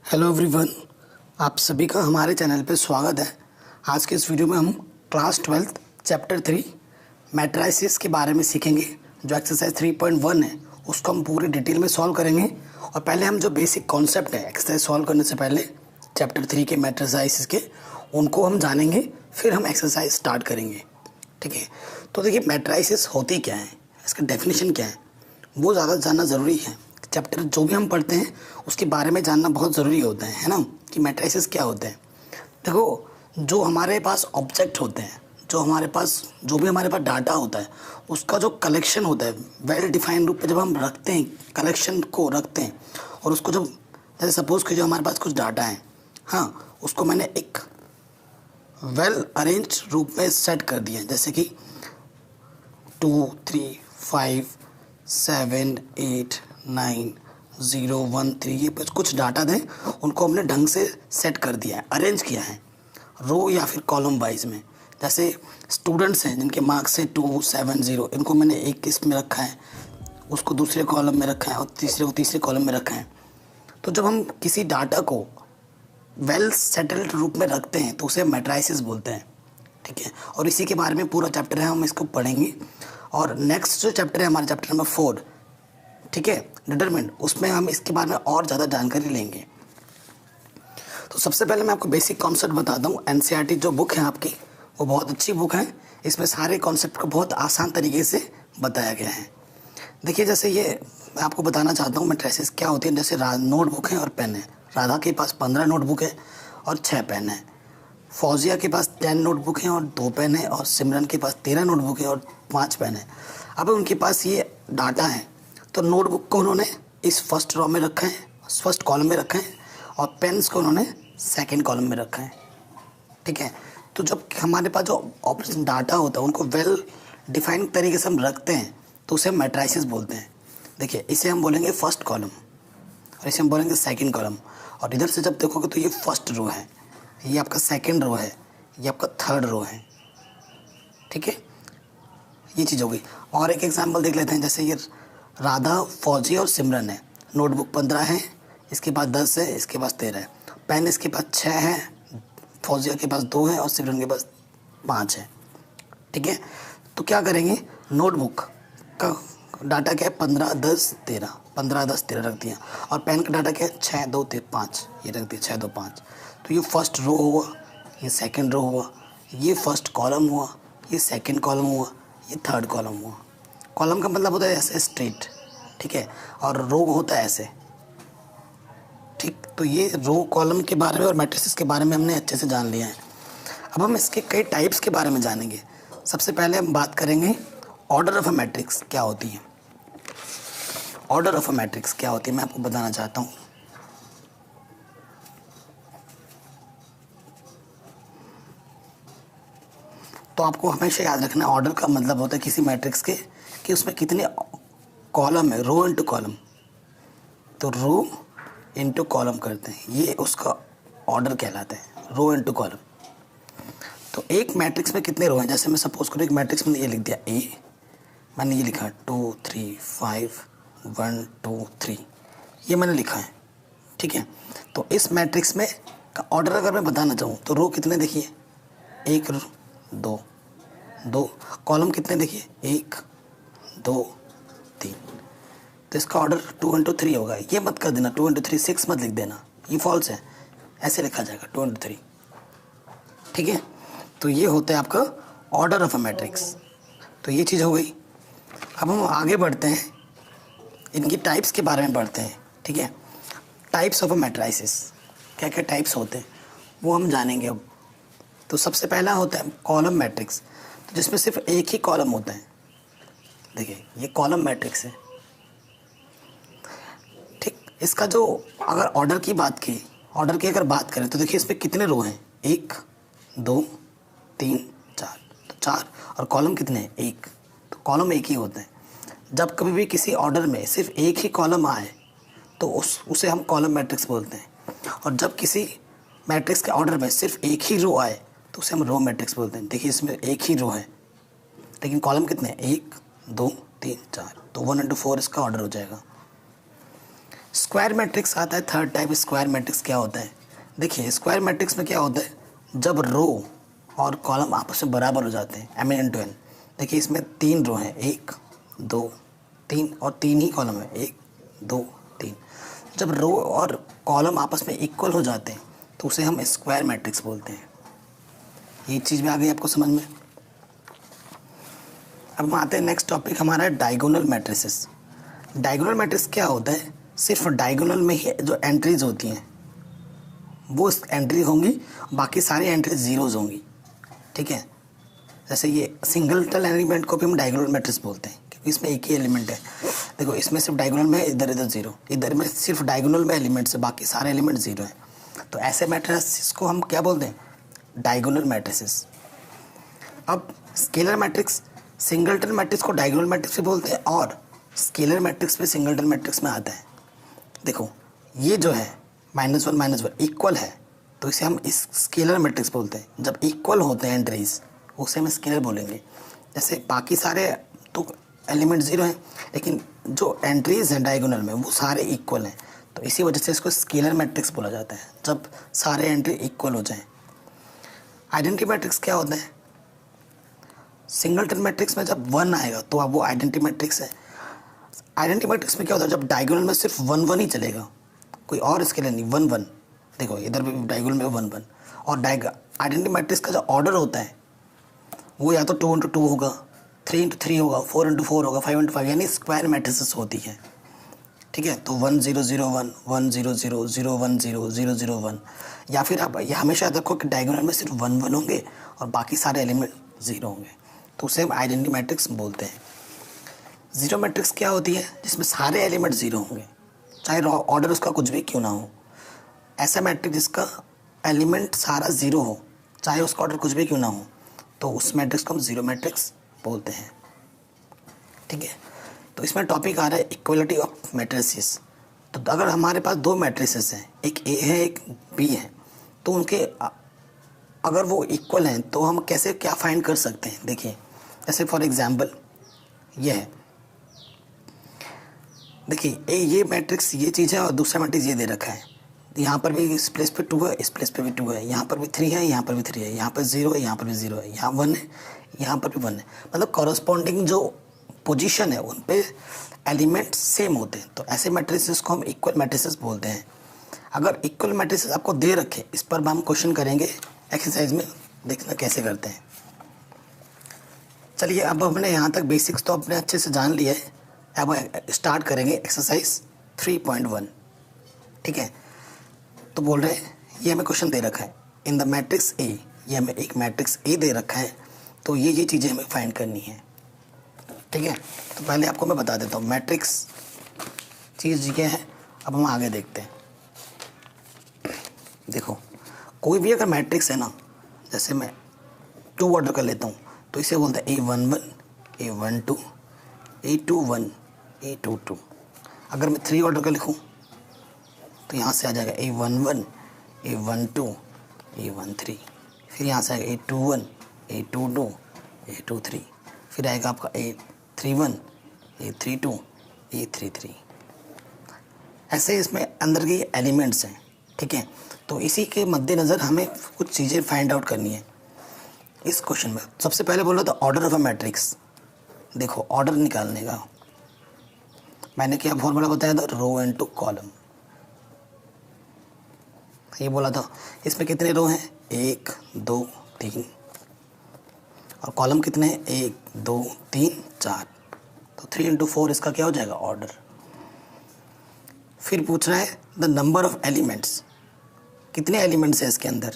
Hello everyone, आप सभी का हमारे चैनल पे स्वागत है। आज के इस वीडियो में हम क्लास 12 चैप्टर 3 मैट्रिसेस के बारे में सीखेंगे। जो एक्सरसाइज 3.1 है उसको हम पूरी डिटेल में सॉल्व करेंगे। और पहले हम जो बेसिक कॉन्सेप्ट है एक्सरसाइज सॉल्व करने से पहले चैप्टर 3 के मैट्रिसेस के उनको हम जानेंगे, फिर हम एक्सरसाइज स्टार्ट करेंगे। ठीक है, तो देखिए मैट्रिसेस होती क्या है, इसका डेफिनेशन क्या है, वो ज़्यादा जानना ज़रूरी है। चैप्टर जो भी हम पढ़ते हैं उसके बारे में जानना बहुत ज़रूरी होता है ना, कि मैट्रिसेस क्या होते हैं। देखो, जो हमारे पास ऑब्जेक्ट होते हैं, जो भी हमारे पास डाटा होता है, उसका जो कलेक्शन होता है वेल डिफाइंड रूप पे जब हम रखते हैं, कलेक्शन को रखते हैं और उसको जब जैसे सपोज कि जो हमारे पास कुछ डाटा है, हाँ, उसको मैंने एक वेल अरेंज रूप में सेट कर दिया, जैसे कि 2 3 5 7 8 9 0 1 3 ये कुछ डाटा दें, उनको हमने ढंग से सेट कर दिया है, अरेंज किया है रो या फिर कॉलम वाइज में। जैसे स्टूडेंट्स हैं जिनके मार्क्स है 2 7 0, इनको मैंने एक इसमें रखा है, उसको दूसरे कॉलम में रखा है और तीसरे को तीसरे कॉलम में रखा है। तो जब हम किसी डाटा को वेल सेटल्ड रूप में रखते हैं तो उसे मैट्रिसेस बोलते हैं। ठीक है, और इसी के बारे में पूरा चैप्टर है, हम इसको पढ़ेंगे। और नेक्स्ट जो चैप्टर है हमारा चैप्टर नंबर 4, ठीक है, डिटरमिनेंट, उसमें हम इसके बारे में और ज़्यादा जानकारी लेंगे। तो सबसे पहले मैं आपको बेसिक कॉन्सेप्ट बताता हूँ। एनसीईआरटी जो बुक है आपकी, वो बहुत अच्छी बुक है। इसमें सारे कॉन्सेप्ट को बहुत आसान तरीके से बताया गया है। देखिए, जैसे ये मैं आपको बताना चाहता हूँ मैट्रिसेस क्या होती है। जैसे नोटबुक है और पेन है। राधा के पास 15 नोटबुक है और 6 पेन है। फौजिया के पास 10 नोटबुक हैं और 2 पेन है। और सिमरन के पास 13 नोटबुक है और 5 पेन है। अब उनके पास ये डाटा है, तो नोटबुक को उन्होंने इस फर्स्ट रो में रखा है, फर्स्ट कॉलम में रखा है, और पेन्स को उन्होंने सेकंड कॉलम में रखा है। ठीक है, तो जब हमारे पास जो ऑपरेशन डाटा होता है उनको वेल डिफाइंड तरीके से हम रखते हैं तो उसे मैट्रिसेस बोलते हैं। देखिए, इसे हम बोलेंगे फर्स्ट कॉलम और इसे हम बोलेंगे सेकंड कॉलम। और इधर से जब देखोगे तो ये फर्स्ट रो है, ये आपका सेकंड रो है, ये आपका थर्ड रो है। ठीक है, ये चीज़ हो गई। और एक एग्जांपल देख लेते हैं। जैसे ये राधा, फौजी और सिमरन है। नोटबुक 15 है, इसके पास 10 है, इसके पास 13 है। पेन इसके पास 6 है, फौजिया के पास 2 है और सिमरन के पास 5 है। ठीक है, तो क्या करेंगे, नोटबुक का डाटा क्या है 15 10 13, 15 10 13 रख दिया। और पेन का डाटा क्या है 6 2 3 5, ये रख दिया 6 2 5। तो ये फर्स्ट रो हुआ, ये सेकंड रो हुआ, ये फर्स्ट कॉलम हुआ, ये सेकंड कॉलम हुआ, ये थर्ड कॉलम हुआ। कॉलम का मतलब होता है ऐसे स्ट्रेट, ठीक है, और रो होता है ऐसे। ठीक, तो ये रो कॉलम के बारे में और मैट्रिसेस के बारे में हमने अच्छे से जान लिया है। अब हम इसके कई टाइप्स के बारे में जानेंगे। सबसे पहले हम बात करेंगे ऑर्डर ऑफ अ मैट्रिक्स क्या होती है। ऑर्डर ऑफ अ मैट्रिक्स क्या होती है मैं आपको बताना चाहता हूँ। तो आपको हमेशा याद रखना, ऑर्डर का मतलब होता है किसी मैट्रिक्स के कि उसमें कितने कॉलम है, रो इनटू कॉलम। तो रो इनटू कॉलम करते हैं, ये उसका ऑर्डर कहलाता है, रो इनटू कॉलम। तो एक मैट्रिक्स में कितने रो हैं, जैसे मैं सपोज करूँ एक मैट्रिक्स में ये लिख दिया ए, मैंने ये लिखा 2 3 5 1 2 3, ये मैंने लिखा है। ठीक है, तो इस मैट्रिक्स में का ऑर्डर अगर मैं बताना चाहूँ तो रो कितने देखिए, 1 2 2, कॉलम कितने देखिए 1 2 3। तो इसका ऑर्डर 2 इंटू 3 होगा। ये मत कर देना 2 इंटू 3 6 मत लिख देना, ये फॉल्स है, ऐसे लिखा जाएगा 2 इंटू 3। ठीक है, तो ये होता है आपका ऑर्डर ऑफ अ मैट्रिक्स। तो ये चीज़ हो गई। अब हम आगे बढ़ते हैं, इनकी टाइप्स के बारे में पढ़ते हैं। ठीक है, टाइप्स ऑफ अ मैट्रिसेस, क्या क्या टाइप्स होते हैं वो हम जानेंगे अब। तो सबसे पहला होता है कॉलम मैट्रिक्स, तो जिसमें सिर्फ एक ही कॉलम होता है। देखिए, ये कॉलम मैट्रिक्स है। ठीक, इसका जो अगर ऑर्डर की अगर बात करें तो देखिए इसमें कितने रो हैं, 1 2 3 4, तो 4। और कॉलम कितने हैं, 1, तो कॉलम एक ही होते हैं। जब कभी भी किसी ऑर्डर में सिर्फ एक ही कॉलम आए तो उसे हम कॉलम मैट्रिक्स बोलते हैं। और जब किसी मैट्रिक्स के ऑर्डर में सिर्फ एक ही रो आए तो उसे हम रो मैट्रिक्स बोलते हैं। देखिए, इसमें एक ही रो है लेकिन कॉलम कितने हैं, 1 2 3 4, तो 1 इंटू 4 इसका ऑर्डर हो जाएगा। स्क्वायर मैट्रिक्स आता है थर्ड टाइप। स्क्वायर मैट्रिक्स क्या होता है? देखिए स्क्वायर मैट्रिक्स में क्या होता है, जब रो और कॉलम आपस में बराबर हो जाते हैं, एम एन टू एन। देखिए इसमें 3 रो हैं, 1 2 3 और 3 ही कॉलम है, 1 2 3। जब रो और कॉलम आपस में इक्वल हो जाते हैं तो उसे हम स्क्वायर मैट्रिक्स बोलते हैं। ये चीज़ भी आ गई आपको समझ में। अब हम आते हैं नेक्स्ट टॉपिक हमारा है डायगोनल मैट्रिसेस। डायगोनल मैट्रिक्स क्या होता है? सिर्फ डायगोनल में ही जो एंट्रीज होती हैं वो एंट्री होंगी, बाकी सारी एंट्रीज जीरोज होंगी। ठीक है, जैसे ये सिंगलटन एलिमेंट को भी हम डायगोनल मैट्रिक्स बोलते हैं क्योंकि इसमें एक ही एलिमेंट है। देखो इसमें सिर्फ डायगोनल में इधर इधर जीरो, इधर में सिर्फ डायगोनल में एलिमेंट्स है, बाकी सारे एलिमेंट जीरो हैं। तो ऐसे मैट्रिसेस को हम क्या बोलते हैं? Diagonal matrices. अब स्केलर मैट्रिक्स, सिंगलटन मैट्रिक्स को डायगोनल मैट्रिक्स भी बोलते हैं और स्केलर मैट्रिक्स भी सिंगलटन मैट्रिक्स में आता है। देखो ये जो है -1 -1 इक्वल है तो इसे हम इस स्केलर मैट्रिक्स बोलते हैं। जब इक्वल होते हैं एंट्रीज उसे हम स्केलर बोलेंगे। जैसे बाकी सारे तो एलिमेंट जीरो हैं लेकिन जो एंट्रीज हैं डायगोनल में वो सारे इक्वल हैं, तो इसी वजह से इसको स्केलर मैट्रिक्स बोला जाता है जब सारे एंट्री इक्वल हो जाएं। आइडेंटिटी मैट्रिक्स क्या होता है? सिंगलटन मैट्रिक्स में जब 1 आएगा तो अब वो आइडेंटिटी मैट्रिक्स है। आइडेंटिटी मैट्रिक्स में क्या होता है? जब डायगोनल में सिर्फ 1 1 ही चलेगा, कोई और स्केलर नहीं, 1 1। देखो इधर भी डायगोनल में 1 1 और आइडेंटिटी मैट्रिक्स का जो ऑर्डर होता है वो या तो 2 × 2 होगा, 3 × 3 होगा, 4 × 4 होगा, 5 × 5, यानी स्क्वायर मैट्रिसेस होती हैं। ठीक है, तो 1 0 0 1 1 0 0 0 1 0 0 0 1, या फिर आप ये हमेशा याद रखो कि डायगोनल में सिर्फ 1 1 होंगे और बाकी सारे एलिमेंट जीरो होंगे, तो उसे हम आइडेंटिटी मैट्रिक्स बोलते हैं। जीरो मैट्रिक्स क्या होती है? जिसमें सारे एलिमेंट जीरो होंगे, चाहे ऑर्डर उसका कुछ भी क्यों ना हो। ऐसा मैट्रिक्स जिसका एलिमेंट सारा जीरो हो, चाहे उसका ऑर्डर कुछ भी क्यों ना हो, तो उस मैट्रिक्स को हम जीरो मैट्रिक्स बोलते हैं। ठीक है, तो इसमें टॉपिक आ रहा है इक्वलिटी ऑफ मैट्रिसेस। तो अगर हमारे पास 2 मैट्रिसेस हैं, एक ए है एक बी है, तो उनके अगर वो इक्वल हैं तो हम कैसे क्या फाइंड कर सकते हैं? देखिए जैसे फॉर एग्जांपल ये है, देखिए ये मैट्रिक्स ये चीज़ है और दूसरा मैट्रिक्स ये दे रखा है। यहाँ पर भी इस प्लेस पे 2 है, इस प्लेस पे भी 2 है, यहाँ पर भी 3 है, यहाँ पर भी 3 है, यहाँ पर 0 है, यहाँ पर भी 0 है, यहाँ 1 है, यहाँ पर भी 1 है। मतलब कॉरस्पॉन्डिंग जो पोजीशन है उन पे एलिमेंट सेम होते हैं, तो ऐसे मैट्रिसेस को हम इक्वल मैट्रिसेस बोलते हैं। अगर इक्वल मैट्रिसेस आपको दे रखे, इस पर हम क्वेश्चन करेंगे एक्सरसाइज में, देखना कैसे करते हैं। चलिए अब हमने यहाँ तक बेसिक्स तो अपने अच्छे से जान लिया है, अब स्टार्ट करेंगे एक्सरसाइज 3.1। ठीक है, तो बोल रहे हैं ये हमें क्वेश्चन दे रखा है इन द मैट्रिक्स ए, ये हमें एक मैट्रिक्स ए दे रखा है, तो ये चीज़ें हमें फाइंड करनी है। ठीक है, तो पहले आपको मैं बता देता हूँ मैट्रिक्स चीज़ ये है। अब हम आगे देखते हैं। देखो कोई भी अगर मैट्रिक्स है ना, जैसे मैं 2 ऑर्डर कर लेता हूँ तो इसे बोलते हैं A11 A12 A21 A22। अगर मैं 3 ऑर्डर का लिखूँ तो यहाँ से आ जाएगा A11 A12 A13, फिर यहाँ से आएगा A21 A22 A23, फिर आएगा आपका A31 A32 A33। ऐसे इसमें अंदर के एलिमेंट्स हैं। ठीक है, तो इसी के मद्देनज़र हमें कुछ चीज़ें फाइंड आउट करनी है इस क्वेश्चन में। सबसे पहले बोला था ऑर्डर ऑफ अ मैट्रिक्स। देखो ऑर्डर निकालने का मैंने क्या फॉर्मूला बताया था, रो इनटू कॉलम। ये बोला था इसमें कितने रो हैं, 1 2 3, और कॉलम कितने हैं, 1 2 3 4, तो 3 × 4 इसका क्या हो जाएगा, ऑर्डर। फिर पूछ रहा है द नंबर ऑफ एलिमेंट्स, कितने एलिमेंट्स हैं इसके अंदर,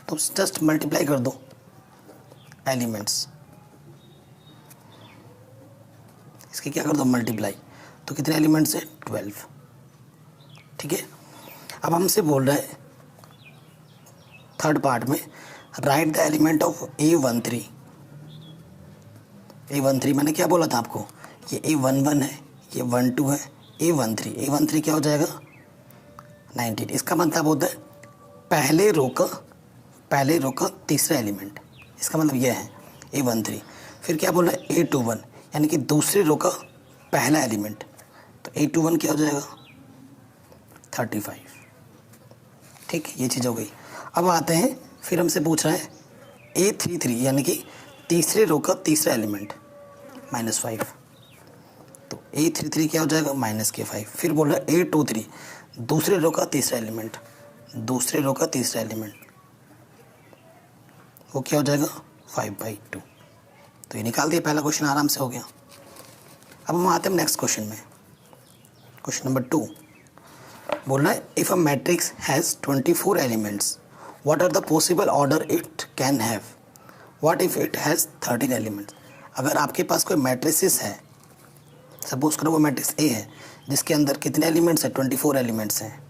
तो जस्ट मल्टीप्लाई कर दो एलिमेंट्स, इसके क्या कर दो मल्टीप्लाई, तो कितने एलिमेंट्स हैं, 12। ठीक है, अब हमसे बोल रहा है थर्ड पार्ट में right the element of A13। A13 मैंने क्या बोला था आपको, ये A11 है, ये 12 है, A13 क्या हो जाएगा 19। इसका मतलब होता है पहले रो का तीसरा एलिमेंट, इसका मतलब यह है A13। फिर क्या बोल रहा है A21 यानी कि दूसरी रो का पहला एलिमेंट, तो A21 क्या हो जाएगा 35। ठीक, ये चीज़ हो गई। अब आते हैं, फिर हमसे पूछ रहा है A33 यानी कि तीसरे रो का तीसरा एलिमेंट -5, तो A33 क्या हो जाएगा -K5। फिर बोल रहा है A23 दूसरे रो का तीसरा एलिमेंट, दूसरे रो का तीसरा एलिमेंट वो क्या हो जाएगा 5/2। तो ये निकाल दिया, पहला क्वेश्चन आराम से हो गया। अब हम आते हैं नेक्स्ट क्वेश्चन में। क्वेश्चन नंबर 2 बोल रहा है if a matrix has 24 elements what are the possible order it can have, what if it has 13 elements. अगर आपके पास कोई मैट्रिसेस है, सपोज करो वो मैट्रिक्स ए है जिसके अंदर कितने एलिमेंट्स हैं 24 एलिमेंट्स हैं,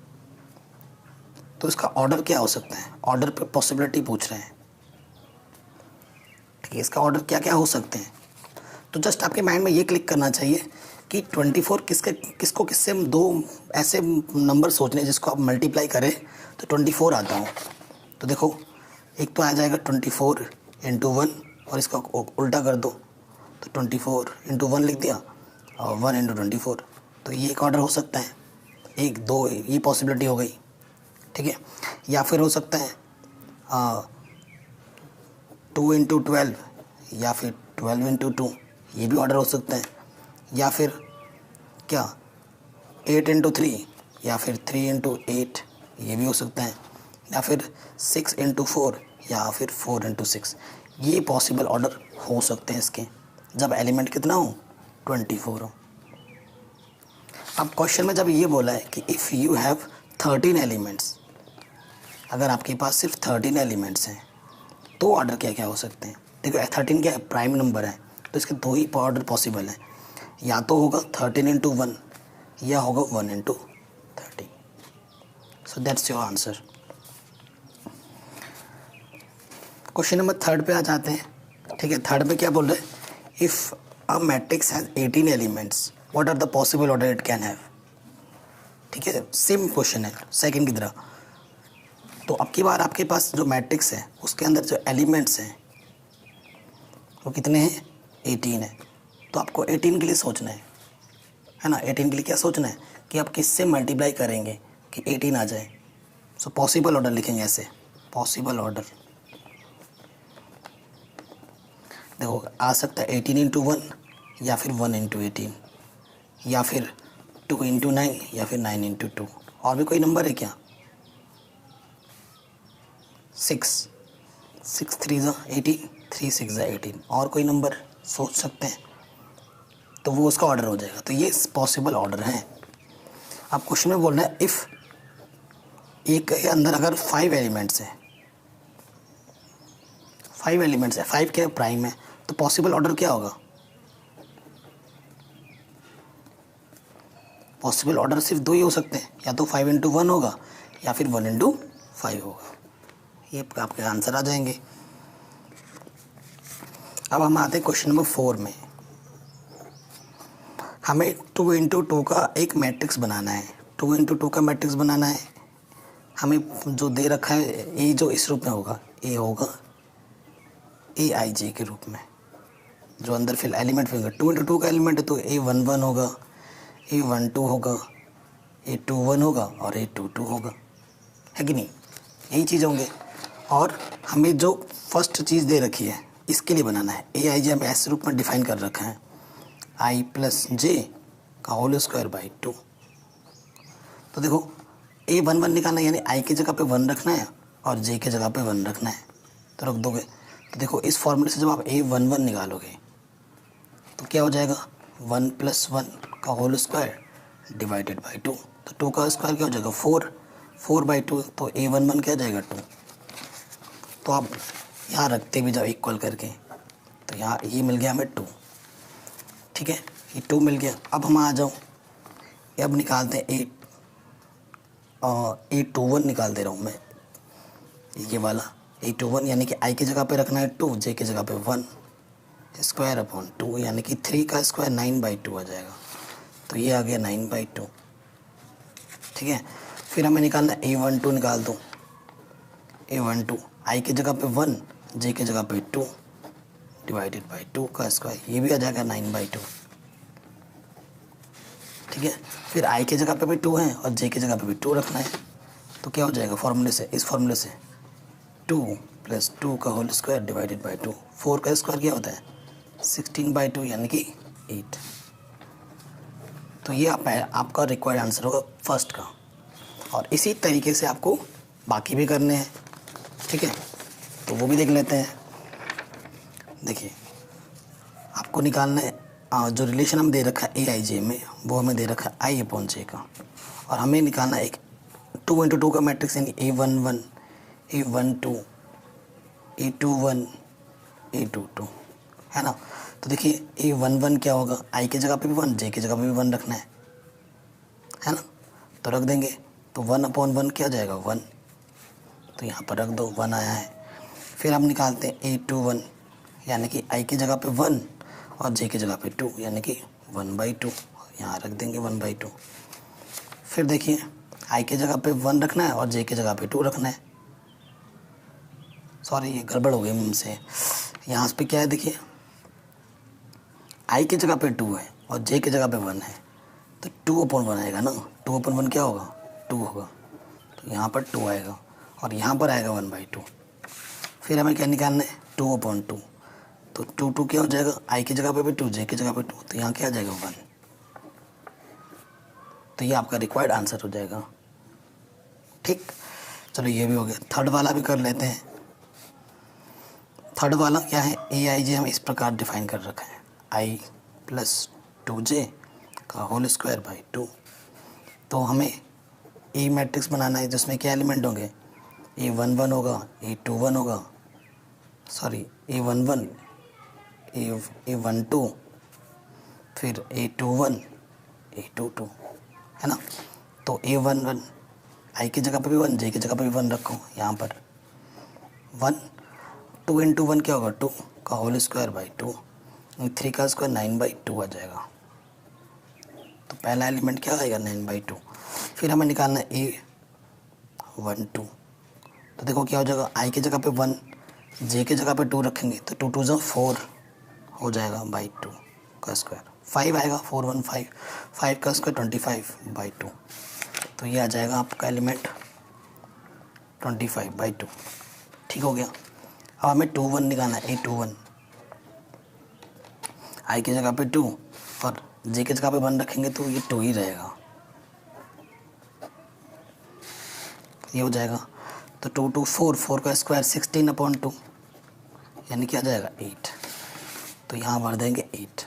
तो इसका ऑर्डर क्या हो सकता है, ऑर्डर पे पॉसिबिलिटी पूछ रहे हैं। ठीक है, इसका ऑर्डर क्या क्या हो सकते हैं। तो जस्ट आपके माइंड में ये क्लिक करना चाहिए कि 24 किसको किससे दो ऐसे नंबर सोचने जिसको आप मल्टीप्लाई करें तो 24 आता हो। तो देखो एक तो आ जाएगा 24 × 1 और इसका उल्टा कर दो तो 24 × 1 लिख दिया और 1 × 24, तो ये एक ऑर्डर हो सकता है। एक दो ये पॉसिबिलिटी हो गई। ठीक है, या फिर हो सकता है 2 × 12 या फिर 12 × 2, ये भी ऑर्डर हो सकता है। या फिर क्या 8 × 3 या फिर 3 × 8, ये भी हो सकता है। या फिर 6 × 4 या फिर 4 × 6, ये पॉसिबल ऑर्डर हो सकते हैं इसके, जब एलिमेंट कितना हो 24 हो। अब क्वेश्चन में जब ये बोला है कि इफ़ यू हैव 13 एलिमेंट्स, अगर आपके पास सिर्फ 13 एलिमेंट्स हैं तो ऑर्डर क्या क्या हो सकते हैं। देखो 13 क्या है, प्राइम नंबर है, तो इसके दो ही ऑर्डर पॉसिबल हैं, या तो होगा 13 × 1 या होगा 1 × 13। So that's your answer. Question number 3 पे आ जाते हैं। ठीक है, 3 पे क्या बोल रहे हैं, if a matrix has 18 elements what are the possible order it can have. ठीक है, सेम क्वेश्चन है सेकंड की तरह। तो अब की बार आपके पास जो मैट्रिक्स है उसके अंदर जो एलिमेंट्स हैं वो कितने हैं 18 है। तो आपको 18 के लिए सोचना है ना। 18 के लिए क्या सोचना है कि आप किससे मल्टीप्लाई करेंगे कि 18 आ जाए। सो पॉसिबल ऑर्डर लिखेंगे ऐसे, पॉसिबल ऑर्डर देखो आ सकता है 18 × 1 या फिर 1 × 18 या फिर 2 × 9 या फिर 9 × 2। और भी कोई नंबर है क्या, 6 3 18, 3 6 18, और कोई नंबर सोच सकते हैं तो वो उसका ऑर्डर हो जाएगा। तो ये पॉसिबल ऑर्डर है। अब क्वेश्चन में बोलना है इफ़ एक के अंदर अगर 5 एलिमेंट्स हैं, 5 एलिमेंट्स है, 5 क्या प्राइम है, तो पॉसिबल ऑर्डर क्या होगा। पॉसिबल ऑर्डर सिर्फ दो ही हो सकते हैं, या तो 5 × 1 होगा या फिर 1 × 5 होगा। ये आपके आंसर आ जाएंगे। अब हम आते हैं क्वेश्चन नंबर 4 में। हमें 2 × 2 का एक मैट्रिक्स बनाना है। 2 × 2 का मैट्रिक्स बनाना है। हमें जो दे रखा है ए जो इस रूप में होगा, ए होगा AIJ के रूप में, जो अंदर फिर एलिमेंट फिर 2 × 2 का एलिमेंट है तो A11 होगा, A12 होगा, A21 होगा और A22 होगा, है कि नहीं, यही चीज़ होंगे। और हमें जो फर्स्ट चीज़ दे रखी है इसके लिए बनाना है। AIJ हमें ऐसे रूप में डिफाइन कर रखा है I + J का होल स्क्वायर बाई 2। तो देखो A11 निकालना है, यानी I की जगह पे 1 रखना है और J की जगह पे 1 रखना है, तो रख दोगे। तो देखो इस फॉर्मूले से जब आप A11 निकालोगे तो क्या हो जाएगा 1 + 1 का होल स्क्वायर डिवाइडेड बाई 2। तो 2 का स्क्वायर क्या हो जाएगा 4, 4/2, तो A11 क्या जाएगा 2। तो आप यहाँ रखते भी जाओ इक्वल करके, तो यहाँ ये मिल गया हमें 2। ठीक है, ये 2 मिल गया। अब हम आ जाओ, अब निकालते हैं A21 निकाल दे रहा हूँ मैं, ये वाला A21 यानी कि I की जगह पे रखना है 2, J की जगह पे 1 स्क्वायर अपॉन 2 यानी कि 3 का स्क्वायर 9/2 आ जाएगा। तो ये आ गया 9/2। ठीक है, फिर हमें निकालना है A12 निकाल दो। A12 I की जगह पे 1, J की जगह पे 2 डिवाइडेड बाई 2 का स्क्वायर, ये भी आ जाएगा 9/2। ठीक है। फिर आई की जगह पे भी 2 है और जे की जगह पे भी 2 रखना है। तो क्या हो जाएगा फॉर्मूले से, इस फॉर्मूले से 2 + 2 का होल स्क्वायर डिवाइडेड बाई 2। 4 का स्क्वायर क्या होता है 16/2 यानी कि 8। तो ये आपका रिक्वायर्ड आंसर होगा फर्स्ट का। और इसी तरीके से आपको बाकी भी करने हैं, ठीक है। तो वो भी देख लेते हैं। देखिए आपको निकालना है जो रिलेशन हम दे रखा है ए आई जे में, वो हमें दे रखा है I/J का। और हमें निकालना है एक 2 × 2 का मैट्रिक्स, यानी A11 A12 A21 A22, है ना। तो देखिए A11 क्या होगा, आई की जगह पे भी 1, जे की जगह पे भी 1 रखना है ना। तो रख देंगे, तो 1/1 क्या जाएगा 1, तो यहाँ पर रख दो 1 आया है। फिर हम निकालते हैं A21, यानी कि आई की जगह पे 1 और जे की जगह पे 2, यानी कि 1/2, यहाँ रख देंगे 1/2। फिर देखिए आई की जगह पे 1 रखना है और जे की जगह पे 2 रखना है। सॉरी ये गड़बड़ हो गई मुझसे, यहाँ पे क्या है देखिए आई की जगह पे 2 है और जे की जगह पे 1 है, तो 2/1 आएगा ना। 2/1 क्या होगा 2 होगा, तो यहाँ पर 2 आएगा और यहाँ पर आएगा 1/2। फिर हमें क्या निकालना है 2/2, तो 2 क्या हो जाएगा, आई की जगह पे भी 2 जे की जगह पे 2, तो यहाँ क्या आ जाएगा 1। तो ये आपका रिक्वायर्ड आंसर हो जाएगा। ठीक, चलो ये भी हो गया। थर्ड वाला भी कर लेते हैं। थर्ड वाला क्या है, AIJ हम इस प्रकार डिफाइन कर रखा है I + 2J का होल स्क्वायर बाई 2। तो हमें ए मैट्रिक्स बनाना है जिसमें क्या एलिमेंट होंगे, A11 होगा, A21 होगा, सॉरी A11 A12 फिर A21 A22, है ना। तो A11 आई की जगह पे भी 1, जे की जगह पे भी 1 रखो, यहाँ पर 1, 2 × 1 क्या होगा 2 का होल स्क्वायर बाई 2, 3 का स्क्वायर 9/2 आ जाएगा। तो पहला एलिमेंट क्या आएगा 9/2। फिर हमें निकालना है A12, तो देखो क्या हो जाएगा, आई की जगह पे 1, जे की जगह पे 2 रखेंगे तो 2 × 2 = 4 हो जाएगा बाई 2 का स्क्वायर, 5 आएगा 4 1 5, 5 का स्क्वायर 25/2। तो ये आ जाएगा आपका एलिमेंट 25/2। ठीक हो गया। अब हमें 2 1 निकालना है, A21 आई की जगह पे 2 और जे की जगह पे 1 रखेंगे तो ये 2 ही रहेगा, ये हो जाएगा। तो 2 2 4, 4 का स्क्वायर 16/2 यानी क्या आ जाएगा 8, तो यहाँ भर देंगे 8।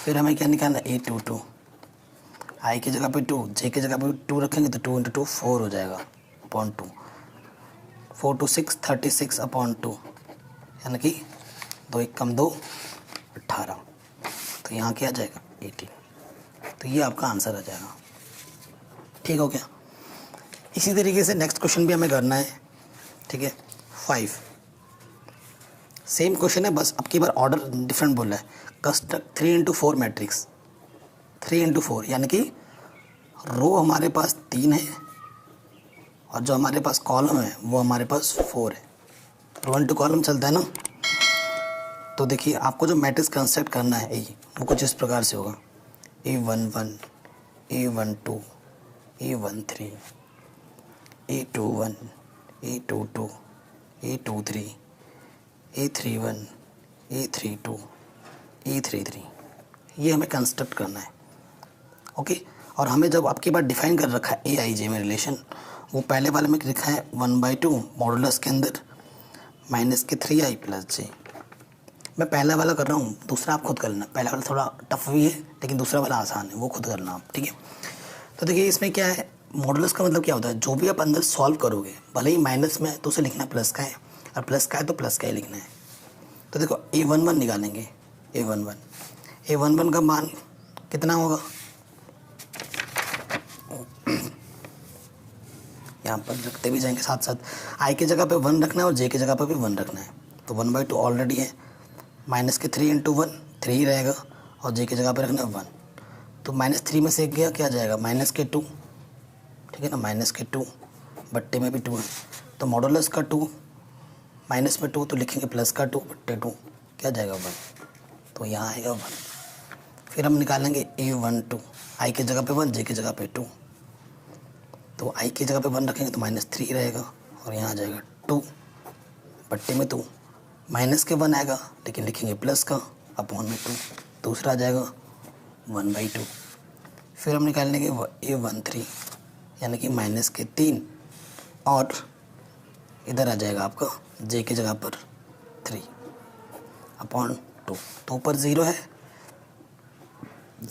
फिर हमें क्या निकालना है A22 आई की जगह पे 2, जे की जगह पे 2 रखेंगे तो 2 × 2 4 हो जाएगा (2), 4 2 6 36/2 यानी कि 2 1 कम 2 18, तो यहाँ क्या आ जाएगा 18। तो ये आपका आंसर आ जाएगा। ठीक हो गया। इसी तरीके से नेक्स्ट क्वेश्चन भी हमें करना है, ठीक है। 5 सेम क्वेश्चन है, बस अब की बार ऑर्डर डिफरेंट बोला है। कंस्ट्रक्ट 3 × 4 मैट्रिक्स, 3 × 4 यानी कि रो हमारे पास 3 है और जो हमारे पास कॉलम है वो हमारे पास 4 है। रो इंटू कॉलम चलता है ना। तो देखिए आपको जो मैट्रिक्स कंस्ट्रक्ट करना है वो कुछ इस प्रकार से होगा, A11 A12 A13 A21 A22 A23 A31 A32 A33, ये हमें कंस्ट्रक्ट करना है। ओके, और हमें जब आपकी बार डिफाइन कर रखा है AIJ में रिलेशन, वो पहले वाले में लिखा है 1/2 मॉडुलस के अंदर -3i + j। मैं पहला वाला कर रहा हूँ, दूसरा आप खुद कर लेना। पहला वाला थोड़ा टफ भी है लेकिन दूसरा वाला आसान है, वो खुद करना आप, ठीक है। तो देखिए इसमें क्या है, मॉडुलस का मतलब क्या होता है, जो भी आप अंदर सॉल्व करोगे भले ही माइनस में है तो उसे लिखना प्लस का है, और प्लस का है तो प्लस का ही लिखना है। तो देखो A11 निकालेंगे, A11 का मान कितना होगा, यहाँ पर रखते भी जाएंगे साथ साथ। आई की जगह पे 1 रखना है और जे की जगह पे भी 1 रखना है। तो 1/2 ऑलरेडी है, -3 × 1 3 ही रहेगा और जे की जगह पे रखना है 1। तो -3 में से गया क्या जाएगा -2, ठीक है ना, -2 बट्टे में भी 2 है, तो मॉडुलस का 2 माइनस में 2 तो लिखेंगे प्लस का 2 बट्टे 2 क्या जाएगा 1, तो यहाँ आएगा 1। फिर हम निकालेंगे A12, आई की जगह पे 1, जे की जगह पे 2। तो आई की जगह पे 1 रखेंगे तो -3 रहेगा और यहाँ आ जाएगा 2 बट्टे में 2, माइनस के 1 आएगा लेकिन लिखेंगे प्लस का अपॉन में 2, दूसरा आ जाएगा 1/2। फिर हम निकाल लेंगे A13 यानी कि माइनस के 3 और इधर आ जाएगा आपका जे की जगह पर 3 अपॉन 2। तो ऊपर 0 है,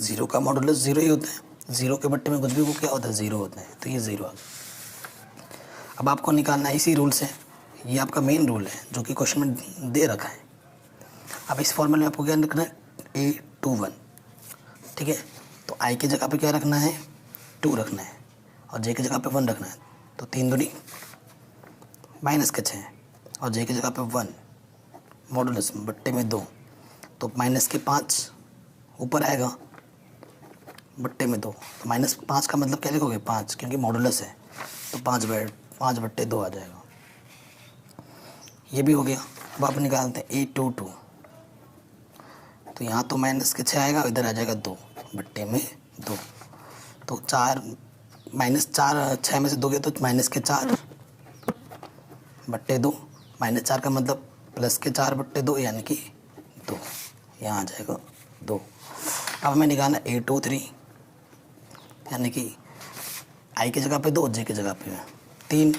0 का मॉडुलस 0 ही होता है, 0 के बट्टे में कुछ भी को क्या होता है 0 होता है, तो ये 0 आ गया। अब आपको निकालना है इसी रूल से, ये आपका मेन रूल है जो कि क्वेश्चन में दे रखा है। अब इस फॉर्मूले में आपको क्या रखना है A21, ठीक है। तो आई की जगह पे क्या रखना है 2 रखना है और जे की जगह पे 1 रखना है, तो 3 दूनी माइनस के 6 और जे की जगह पे 1 मॉडुलस बट्टे में 2, तो माइनस के 5 ऊपर आएगा बट्टे में 2, तो -5 का मतलब क्या लिखोगे 5, क्योंकि मॉडुलस है तो 5 बट्टे 2 आ जाएगा। ये भी हो गया। अब आप निकालते हैं A22, तो यहाँ तो माइनस के 6 आएगा, इधर आ जाएगा 2 बट्टे में 2, तो 4 -4 6 में से 2 गए तो माइनस के 4 बट्टे 2, -4 का मतलब प्लस के 4 बट्टे 2 यानी कि 2, यहाँ आ जाएगा 2। अब हमें निकालना A23 यानी कि आई की जगह पे 2, जे की जगह पे 3,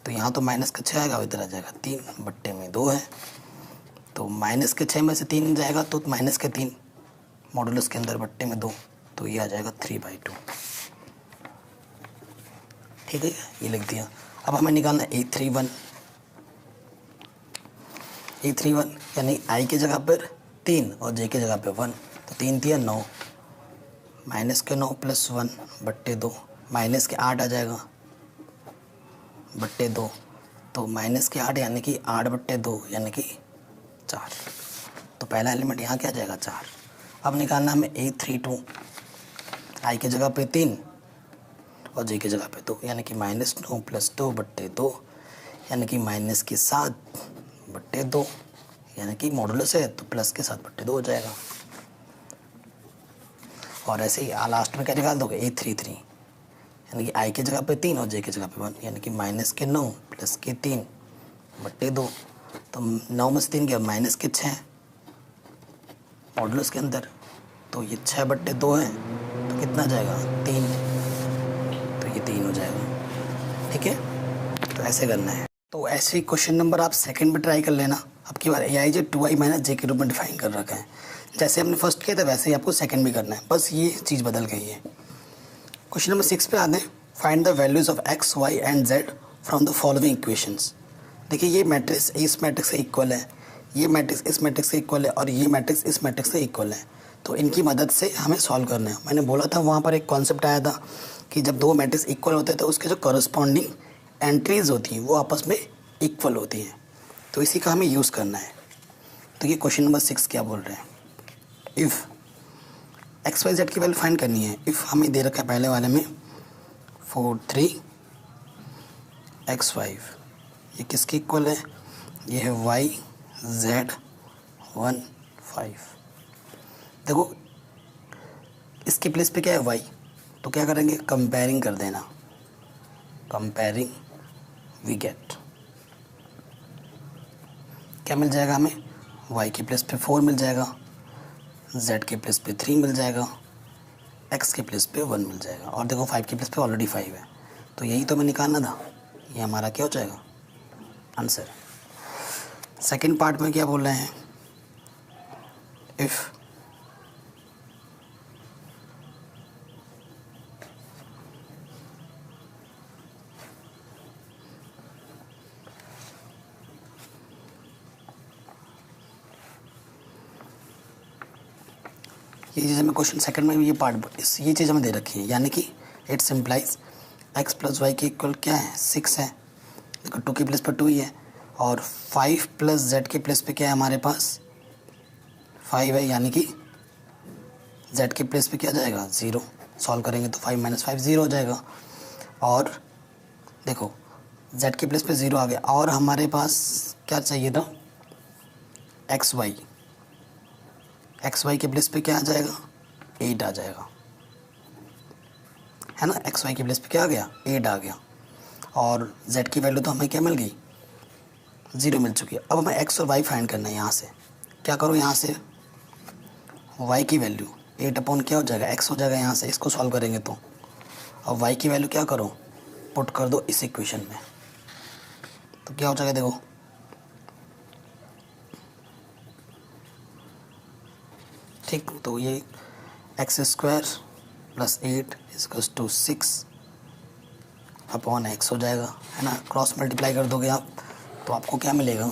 तो यहाँ तो माइनस का 6 आएगा, इधर आ जाएगा 3 बट्टे में 2 है, तो माइनस के 6 में से 3 जाएगा तो माइनस के 3 मॉडुलस के अंदर बट्टे में 2, तो ये आ जाएगा 3/2, ठीक है, ये लिख दिया। अब हमें निकालना A31 यानी आई की जगह पर 3 और जे की जगह पे 1, तो 3 3 9, माइनस के 9 + 1 बट्टे 2, माइनस के 8 आ जाएगा बट्टे 2, तो माइनस के 8 यानी कि 8 बट्टे 2 यानी कि 4, तो पहला एलिमेंट यहाँ क्या आ जाएगा 4। अब निकालना हमें A32 आई की जगह पे 3 और जे की जगह पे 2 यानी कि -9 + 2 बट्टे 2 यानी कि माइनस के 7 बट्टे 2 यानी कि मॉडुलस है तो प्लस के 7 बट्टे 2 हो जाएगा। और ऐसे ही लास्ट में क्या निकाल दोगे A33 यानी कि आई की जगह पे 3 और जे की जगह पे 1 यानी कि माइनस के 9 प्लस के 3 बट्टे 2, तो 9 में से 3 गया माइनस के 6 मॉडुलस के अंदर, तो ये 6 बट्टे 2 है तो कितना जाएगा 3, तो ये 3 हो जाएगा, ठीक है। तो ऐसे करना है। तो ऐसे ही क्वेश्चन नंबर आप सेकंड में ट्राई कर लेना। अब की बार AI 2i - j के रूप में डिफाइन कर रखा है, जैसे हमने फर्स्ट किया था वैसे ही आपको सेकंड भी करना है, बस ये चीज़ बदल गई है। क्वेश्चन नंबर 6 पे आते हैं। Find the values of x, y and z from the following equations. देखिए ये मैट्रिक्स इस मैट्रिक्स से इक्वल है, ये मैट्रिक्स इस मैट्रिक्स से इक्वल है और ये मैट्रिक्स इस मैट्रिक्स से इक्वल है, तो इनकी मदद से हमें सॉल्व करना है। मैंने बोला था वहाँ पर एक कॉन्सेप्ट आया था कि जब दो मैट्रिक्स इक्वल होते हैं तो उसके जो कॉरस्पॉन्डिंग एंट्रीज होती हैं वो आपस में इक्वल होती हैं, तो इसी का हमें यूज़ करना है। तो ये क्वेश्चन नंबर 6 क्या बोल रहे हैं, इफ़ एक्स वाई जेड की वैल्यू फाइंड करनी है। इफ़ हमें दे रखा है पहले वाले में 4 3 x 5, ये किसके इक्वल है, ये है y z 1 5। देखो इसके प्लेस पे क्या है y, तो क्या करेंगे कंपेयरिंग कर देना, कंपेयरिंग वी गेट क्या मिल जाएगा हमें, y के प्लेस पे 4 मिल जाएगा, z के प्लेस पे 3 मिल जाएगा, x के प्लेस पे 1 मिल जाएगा, और देखो 5 के प्लेस पे ऑलरेडी 5 है, तो यही तो हमें निकालना था। ये हमारा क्या हो जाएगा आंसर। सेकंड पार्ट में क्या बोल रहे हैं, इफ़ ये चीज़ हमें क्वेश्चन सेकंड में भी ये पार्ट ये चीज़ हमें दे रखी है, यानी कि इट सिंप्लाइज x + y के इक्वल क्या है 6 है, देखो 2 के प्लेस पर 2 ही है, और 5 + z के प्लेस पे क्या है हमारे पास 5 है, यानी कि z के प्लेस पे क्या जाएगा 0, सॉल्व करेंगे तो 5 - 5 0 हो जाएगा, और देखो z के प्लेस पे 0 आ गया, और हमारे पास क्या चाहिए था एक्स वाई के प्लेस पे क्या आ जाएगा 8 आ जाएगा, है ना। एक्स वाई की प्लेस पे क्या आ गया, 8 आ गया। और z की वैल्यू तो हमें क्या मिल गई, 0 मिल चुकी है। अब हमें x और y फाइंड करना है। यहाँ से क्या करो, यहाँ से y की वैल्यू 8 अपॉन क्या हो जाएगा, x हो जाएगा। यहाँ से इसको सॉल्व करेंगे तो, और y की वैल्यू क्या करो, पुट कर दो इस इक्वेशन में। तो क्या हो जाएगा देखो, ठीक। तो ये X square plus 8 equals to 6 upon X हो जाएगा, है ना। क्रॉस मल्टीप्लाई कर दोगे आप तो आपको क्या मिलेगा,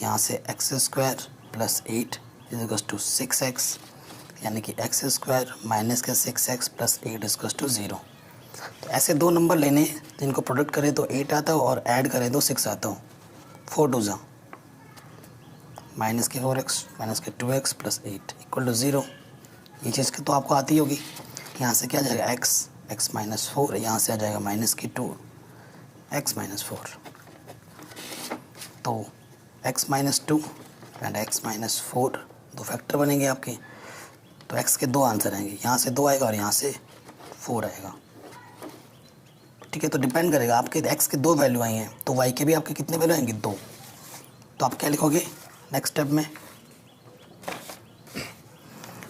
यहाँ से X square plus 8 equals to 6x, यानी कि एक्स स्क्वायर माइनस के 6x प्लस 8 इक्वल्स टू 0। तो ऐसे दो नंबर लेने जिनको प्रोडक्ट करें तो 8 आता हो और ऐड करें तो 6 आता हो। 4 2 जा माइनस के 4x माइनस के 2x प्लस 8 इक्वल टू 0। ये चीज़ की तो आपको आती होगी। यहाँ से क्या आ जाएगा, x माइनस 4, यहाँ से आ जाएगा माइनस की 2 x माइनस 4। तो x minus 2 and x minus 4 दो फैक्टर बनेंगे आपके। तो x के दो आंसर आएंगे, यहाँ से 2 आएगा और यहाँ से 4 आएगा, ठीक है। तो डिपेंड करेगा, आपके x के दो वैल्यू आई हैं तो y के भी आपके कितने वैल्यू आएंगे, 2। तो आप क्या लिखोगे नेक्स्ट स्टेप में,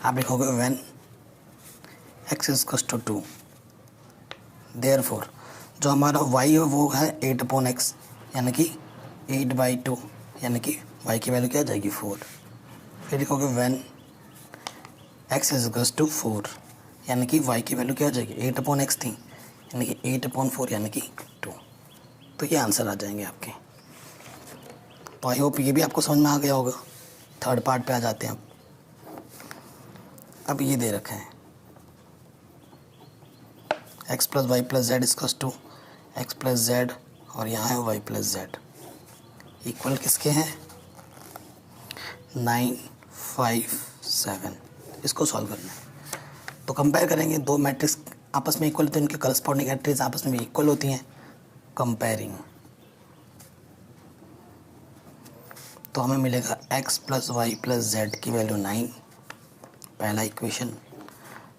आप लिखोगे when x is equals to 2 therefore जो हमारा y है वो है 8 अपॉन x, यानी कि 8/2, यानी कि y की वैल्यू क्या आ जाएगी, 4। फिर लिखोगे when x is equals to 4, यानी कि y की वैल्यू क्या आ जाएगी, 8 अपॉन x थी, यानी कि 8 अपॉन 4 यानी कि 2। तो ये आंसर आ जाएंगे आपके। तो आई होप ये भी आपको समझ में आ गया होगा। थर्ड पार्ट पे आ जाते हैं अब ये दे रखे हैं x plus Y plus Z equals to X plus Z, और यहाँ है y प्लस जेड इक्वल किसके हैं, 9 5 7। इसको सॉल्व करना है तो कंपेयर करेंगे, दो मैट्रिक्स आपस में इक्वल होते हैं, उनके करस्पॉन्डिंग एंट्रीज आपस में भी इक्वल होती हैं। कंपेयरिंग तो हमें मिलेगा x plus Y plus Z की वैल्यू 9, पहला इक्वेशन।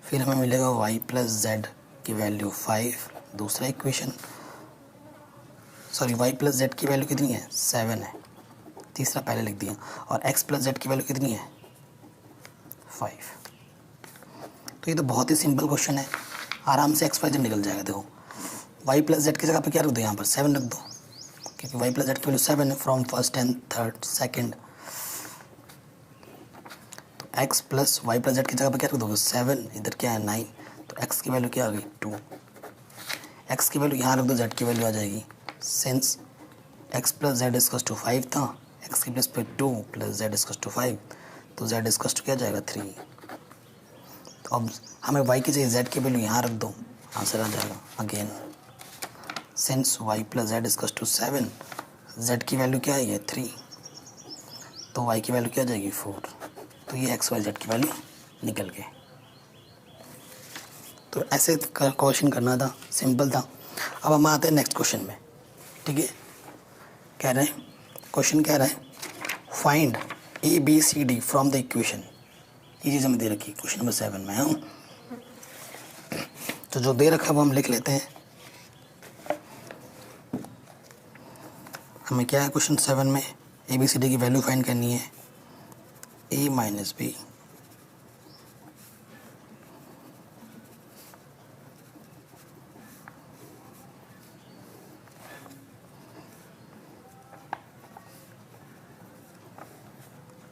फिर हमें मिलेगा y प्लस जेड की वैल्यू 5, दूसरा equation. Sorry, y plus Z की वैल्यू कितनी है, 7 है, तीसरा पहले लिख दिया। और x प्लस जेड की वैल्यू कितनी है, 5। तो ये तो बहुत ही सिंपल क्वेश्चन है, आराम से x y z निकल जाएगा। देखो y प्लस जेड की जगह पे क्या रख दो, यहाँ पर 7 रख दो, क्योंकि y प्लस जेड की वैल्यू 7 है from first and third second. तो x plus Y plus Z की जगह पे क्या रख दोगे, 7, इधर क्या है 9, तो x की वैल्यू क्या आ गई, 2। x की वैल्यू यहाँ रख दो, z की वैल्यू आ जाएगी, since x plus Z equals to 5 था, x की प्लेस पे 2 प्लस जेड इक्वल्स टू 5, तो z इक्वल्स टू क्या जाएगा, 3। तो अब हमें y की जगह z की वैल्यू यहाँ रख दो, आंसर आ जाएगा again since y plus Z equals to 7, z की वैल्यू क्या है, ये 3, तो y की वैल्यू क्या आ जाएगी, 4। तो ये x y z की वैल्यू निकल गए। तो ऐसे क्वेश्चन करना था, सिंपल था। अब हम आते हैं नेक्स्ट क्वेश्चन में, ठीक है। कह रहे हैं, क्वेश्चन कह रहा है find A B C D from the equation. ये चीज़ हमें दे रखी है क्वेश्चन नंबर 7 में। हम तो जो दे रखा है वो हम लिख लेते हैं। हमें क्या है क्वेश्चन 7 में, ए बी सी डी की वैल्यू फाइंड करनी है। ए माइनस बी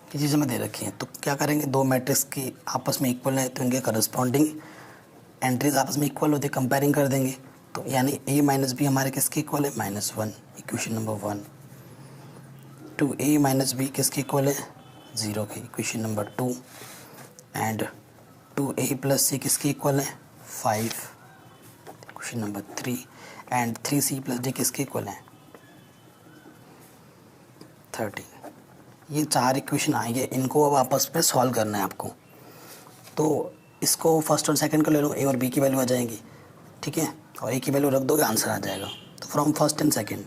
ये चीज़ हमें दे रखी है। तो क्या करेंगे, दो मैट्रिक्स की आपस में इक्वल है तो इनके करस्पॉन्डिंग एंट्रीज आपस में इक्वल होती है, कंपेयरिंग कर देंगे। तो यानी a माइनस बी हमारे किसके इक्वल है, -1, equation number 1। Two a minus B किसके इक्वल है, 0 के, equation number 2। And 2a plus C किसके इक्वल है, 5, equation number 3। And 3c plus D किसके इक्वल है, 13। ये 4 इक्वेशन आएंगे, इनको अब आपस में सॉल्व करना है आपको। तो इसको फर्स्ट और सेकंड को ले लो, ए और बी की वैल्यू आ जाएगी, ठीक है, और ए की वैल्यू रख दोगे, आंसर आ जाएगा। तो फ्रॉम फर्स्ट एंड सेकंड,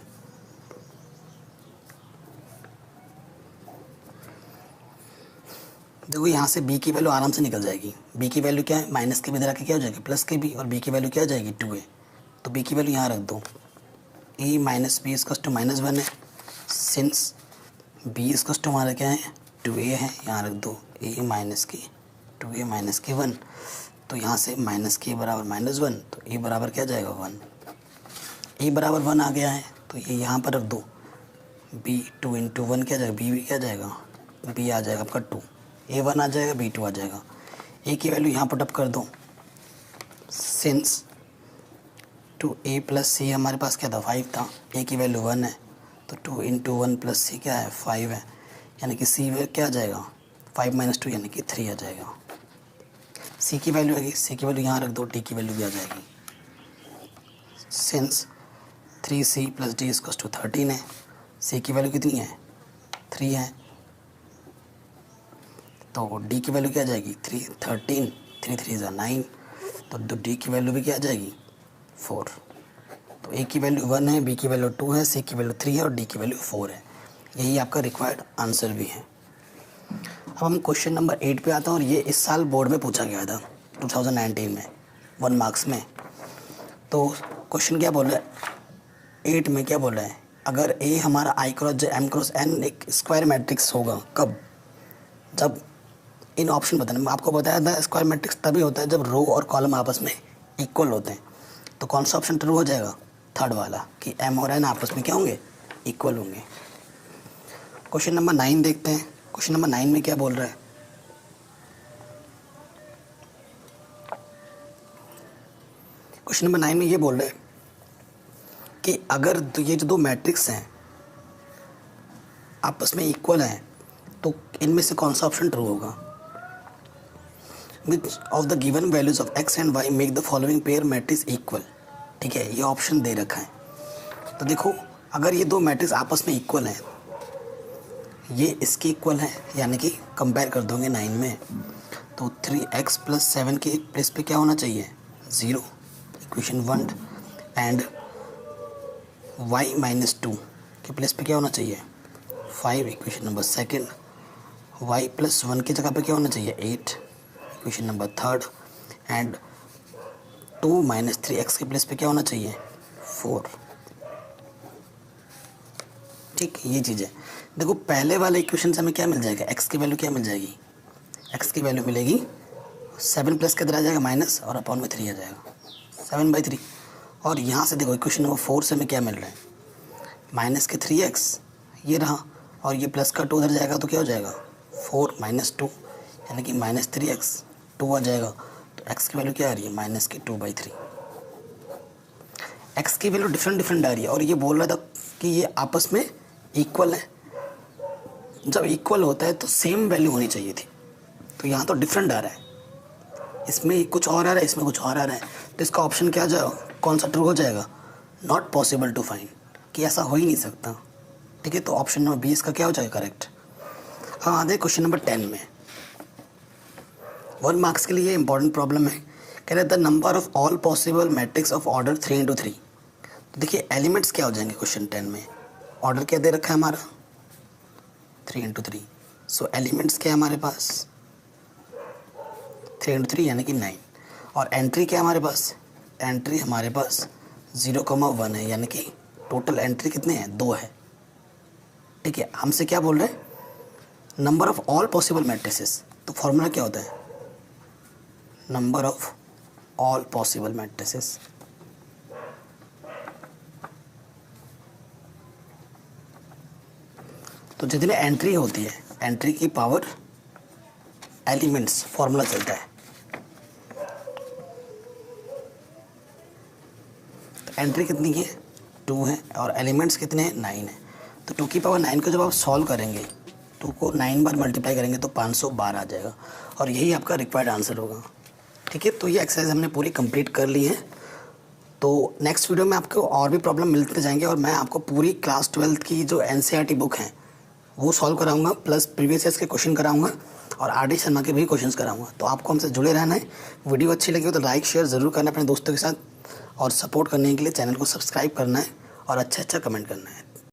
देखो यहाँ से b की वैल्यू आराम से निकल जाएगी। b की वैल्यू क्या है, माइनस के भी इधर आके क्या हो जाएगी, प्लस के भी, और b की वैल्यू क्या हो जाएगी 2a। तो b की वैल्यू यहाँ रख दो, a माइनस बी इसका टू -1 है। सिंस b इसका टू हमारा क्या है 2a है, यहाँ रख दो a माइनस की 2a माइनस की 1। तो यहाँ से माइनस के बराबर -1, तो a बराबर क्या जाएगा 1। a बराबर 1 आ गया है तो ये यहाँ पर रख दो, b 2 इंटू 1 क्या जाएगा, b भी क्या जाएगा, b आ जाएगा आपका 2, a 1 आ जाएगा, b 2 आ जाएगा। a की वैल्यू यहाँ पुट अप कर दो। सिंस 2a प्लस c हमारे पास क्या था 5 था, a की वैल्यू 1 है, तो 2 इंटू 1 प्लस c क्या है 5 है, यानी कि c क्या आ जाएगा 5 - 2 यानी कि 3 आ जाएगा। c की वैल्यू आएगी, c की वैल्यू यहाँ रख दो, d की वैल्यू भी आ जाएगी। Since 3c plus d equals to 13 है, c की वैल्यू कितनी है 3 है, तो d की वैल्यू क्या आ जाएगी 13, 3 3 ज़ा 9, तो d की वैल्यू भी क्या आ जाएगी 4। तो a की वैल्यू 1 है, b की वैल्यू 2 है, c की वैल्यू 3 है और d की वैल्यू 4 है। यही आपका रिक्वायर्ड आंसर भी है। अब हम क्वेश्चन नंबर 8 पे आते हैं और ये इस साल बोर्ड में पूछा गया था 2019 में 1 मार्क्स में। तो क्वेश्चन क्या बोल रहा है 8 में, क्या बोल रहा है, अगर a हमारा i cross m cross n एक स्क्वायर मैट्रिक्स होगा, कब, जब इन ऑप्शन बताने में आपको बताया था स्क्वायर मैट्रिक्स तभी होता है जब रो और कॉलम आपस में इक्वल होते हैं। तो कौन सा ऑप्शन ट्रू हो जाएगा, थर्ड वाला, कि m और n आपस में क्या होंगे, इक्वल होंगे। क्वेश्चन नंबर 9 देखते हैं। क्वेश्चन नंबर 9 में क्या बोल रहा है, क्वेश्चन नंबर 9 में ये बोल रहा है कि अगर ये जो दो मैट्रिक्स हैं आपस में इक्वल हैं तो इनमें से कौन सा ऑप्शन ट्रू होगा। Which of the given values of x and y make the following pair matrix equal. ठीक है, ये ऑप्शन दे रखा है। तो देखो अगर ये दो मैट्रिक्स आपस में इक्वल हैं, ये इसके इक्वल है, यानी कि कंपेयर कर दोगे 9 में, तो 3x प्लस 7 के प्लेस पे क्या होना चाहिए 0, इक्वेशन 1, एंड y माइनस 2 के प्लेस पे क्या होना चाहिए 5, इक्वेशन नंबर 2, y प्लस 1 की जगह पे क्या होना चाहिए 8, equation number 3, and 2 minus 3x के प्लेस पे क्या होना चाहिए 4। ठीक, ये चीज़ है। देखो पहले वाले इक्वेशन से हमें क्या मिल जाएगा, x की वैल्यू क्या मिल जाएगी, x की वैल्यू मिलेगी 7 प्लस के इधर आ जाएगा माइनस और अपॉन में 3 आ जाएगा 7/3। और यहाँ से देखो इक्वेशन नंबर 4 से हमें क्या मिल रहा है, माइनस के 3x ये रहा, और ये प्लस का 2 उधर जाएगा तो क्या हो जाएगा 4 माइनस 2 यानी कि माइनस 3x 2 आ जाएगा। तो x की वैल्यू क्या आ रही है माइनस की 2/3। x की वैल्यू डिफरेंट आ रही है और ये बोल रहा था कि ये आपस में इक्वल है। जब इक्वल होता है तो सेम वैल्यू होनी चाहिए थी, तो यहाँ तो डिफरेंट आ रहा है, इसमें कुछ और आ रहा है, इसमें कुछ और आ रहा है। तो इसका ऑप्शन क्या जाओ, कौन सा ट्रू हो जाएगा, नॉट पॉसिबल टू फाइंड, कि ऐसा हो ही नहीं सकता। ठीक है, तो ऑप्शन नंबर 20 का क्या हो जाएगा करेक्ट। हाँ आधे क्वेश्चन नंबर 10 में 1 मार्क्स के लिए इंपॉर्टेंट प्रॉब्लम है, कह रहे the number of all possible matrix of order 3 × 3। तो देखिए एलिमेंट्स क्या हो जाएंगे क्वेश्चन 10 में, ऑर्डर क्या दे रखा है हमारा 3 × 3। सो एलिमेंट्स क्या है हमारे पास 3 × 3 यानी कि 9, और एंट्री क्या है हमारे पास, एंट्री हमारे पास 0,1 है, यानी कि टोटल एंट्री कितने हैं 2 है। ठीक है, हमसे क्या बोल रहे हैं number of all possible matrices, तो फॉर्मूला क्या होता है number of all possible matrices. तो जितने एंट्री होती है एंट्री की पावर एलिमेंट्स फॉर्मूला चलता है। तो एंट्री कितनी है 2 है और एलिमेंट्स कितने हैं 9 है। तो 2 की पावर 9 को जब आप सॉल्व करेंगे 2 को 9 बार मल्टीप्लाई करेंगे तो 512 आ जाएगा और यही आपका रिक्वायर्ड आंसर होगा। ठीक है, तो ये एक्सरसाइज हमने पूरी कंप्लीट कर ली है। तो नेक्स्ट वीडियो में आपको और भी प्रॉब्लम मिलते जाएंगे और मैं आपको पूरी क्लास 12 की जो NCERT बुक है वो सॉल्व कराऊंगा, प्लस प्रीवियस ईयर्स के क्वेश्चन कराऊंगा और RD शर्मा के भी क्वेश्चंस कराऊंगा। तो आपको हमसे जुड़े रहना है। वीडियो अच्छी लगी हो तो लाइक शेयर ज़रूर करना अपने दोस्तों के साथ, और सपोर्ट करने के लिए चैनल को सब्सक्राइब करना है और अच्छा कमेंट करना है।